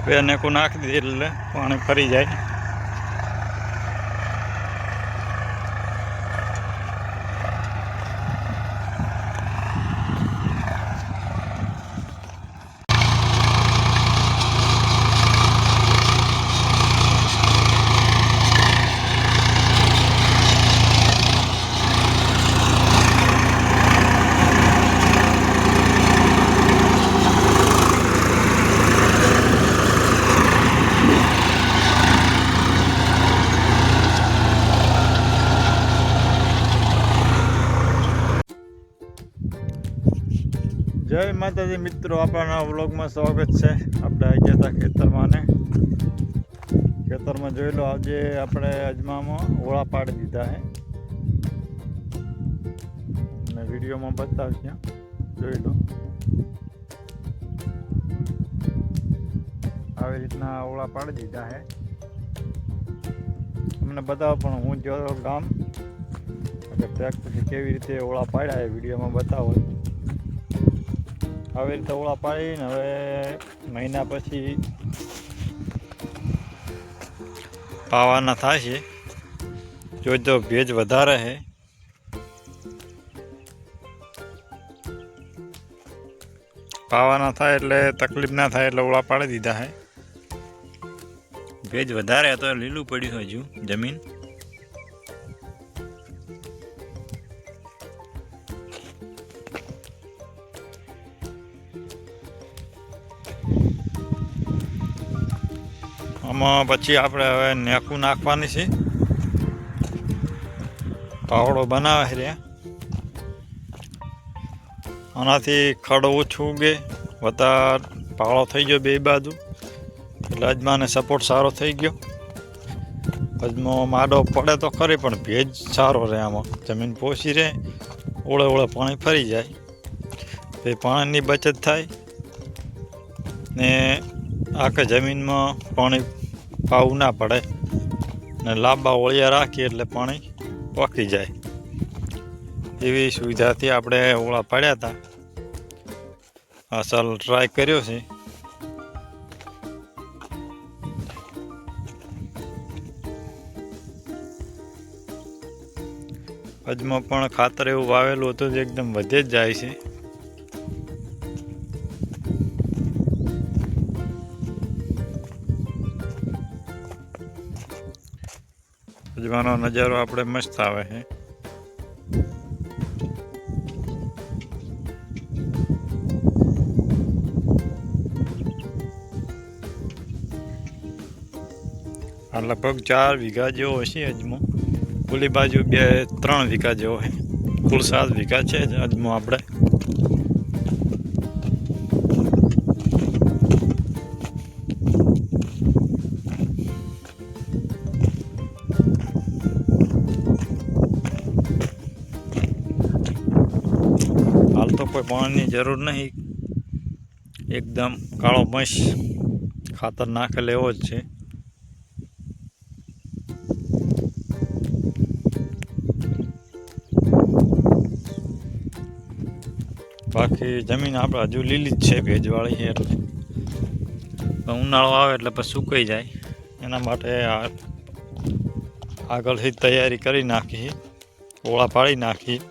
એને કો નાખી દે એટલે પાણી ફરી જાય। जय माताजी मित्रों, अपना व्लॉग में स्वागत है। આપણે આવી ગયા હતા ખેતરમાં ને ખેતરમાં જોઈ લો, આજે આપણે અજમામાં ઓળા પાડી દીધા છે અને વિડીયોમાં બતાવશું, જોઈ લો। આવી રીતના ઓળા પાડી દીધા છે। તમને બતાવો પણ હું જો ગામ ટ્રેક્ટરથી કેવી રીતે ઓળા પાડ્યા એ વિડીયોમાં બતાવો। આવી રીતે ઓળા પાડીને હવે મહિના પછી પાવાના થાય છે। જો ભેજ વધારે છે પાવાના થાય એટલે તકલીફ ના થાય એટલે ઓળા પાડી દીધા છે। ભેજ વધારે તો લીલું પડ્યું હજુ જમીન। આમાં પછી આપણે હવે નેકું નાખવાની છે। પાવડો બનાવે છે આનાથી ખડ ઓછું ઉગે, વધારે પાવડો થઈ ગયો બે બાજુ એટલે અજમાને સપોર્ટ સારો થઈ ગયો। અજમો માડો પડે તો ખરી પણ ભેજ સારો રહે, આમાં જમીન પોસી રહે, ઓળે ઓળે પાણી ફરી જાય, એ પાણીની બચત થાય ને આખે જમીનમાં પાણી પાવું ના પડે ને લાંબા ઓળિયા રાખીએ એટલે પાણી પાકી જાય। એવી સુવિધાથી આપણે ઓળા પાડ્યા હતા। અસલ ટ્રાય કર્યો છે। અજમાં પણ ખાતર એવું વાવેલું હતું જે એકદમ વધે જ જાય છે। અજમાનો નજારો આપણે મસ્ત આવે છે। આ લગભગ 4 વીઘા જેવો હશે અજમો। ઓલી બાજુ 2-3 વીઘા જેવો છે, કુલ 7 વીઘા છે અજમો આપણે। હાલ તો કોઈ પાણીની જરૂર નહીં, એકદમ કાળો મસ ખાતર નાખેલ એવો જ છે। બાકી જમીન આપણે હજુ લીલી જ છે, ભેજવાળી છે એટલે ઉનાળો આવે એટલે પછી સુકાઈ જાય, એના માટે આગળથી તૈયારી કરી નાખી, ઓળા પાડી નાખી।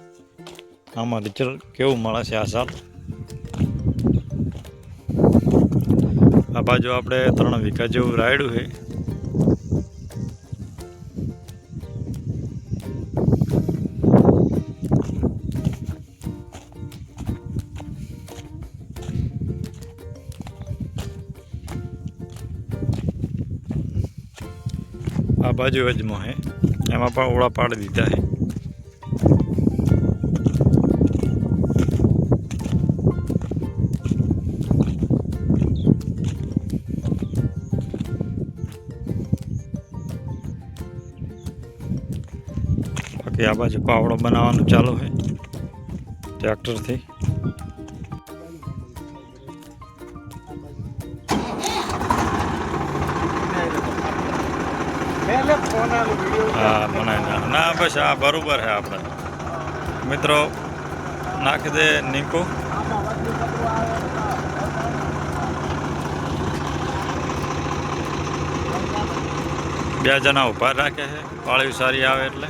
આમાં રિઝલ્ટ કેવું મળે છે આ સાલ। આ બાજુ આપણે 3 વીઘા જેવું રાયડું છે। આ બાજુ અજમો છે, એમાં પણ ઓળા પાડી દીધા છે। બાકી આ બાજુ પાવડો બનાવવાનું ચાલુ છે ટ્રેક્ટરથી। हाँ बनाए ना बस हाँ बराबर है आप मित्रों नाख दे नीको બે જણા ઊભા રાખે છે પાળીઓ સારી આવે એટલે.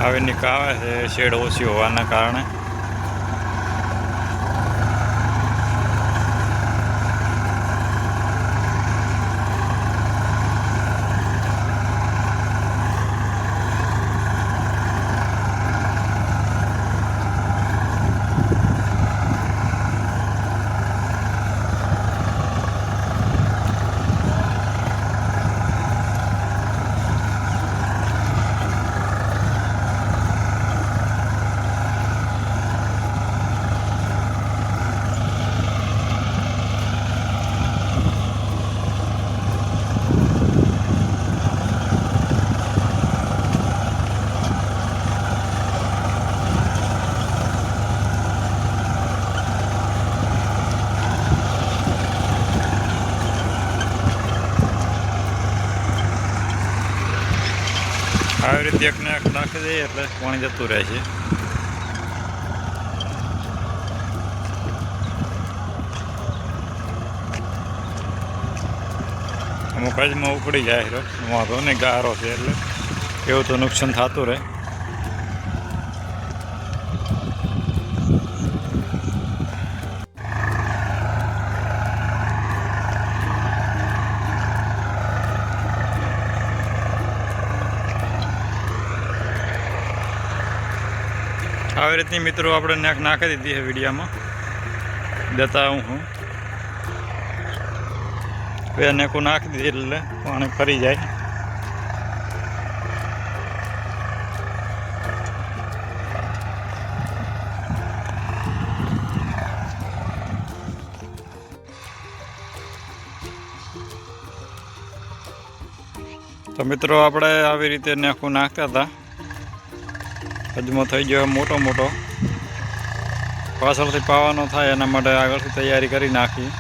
આવી નીકાળે છે શેડ ઓછી હોવાના કારણે. આવી રીતે એકને એક નાખી દઈએ એટલે પાણી જતું રહે છે. અમુક આજમાં ઉપડી જાય વાંધો ને ગારો છે એટલે એવું તો નુકસાન થતું રહે. આવી રીતની મિત્રો આપણે નેક નાખી દીધી છે વિડીયામાં દેતા હું બે નેકો નાખી દીધી એટલે પાણી ફરી જાય. તો મિત્રો આપણે આવી રીતે નેકો નાખતા હતા. અજમો થઈ ગયો મોટો પાછળથી પાવાનો થાય એના માટે આગળથી તૈયારી કરી નાખી.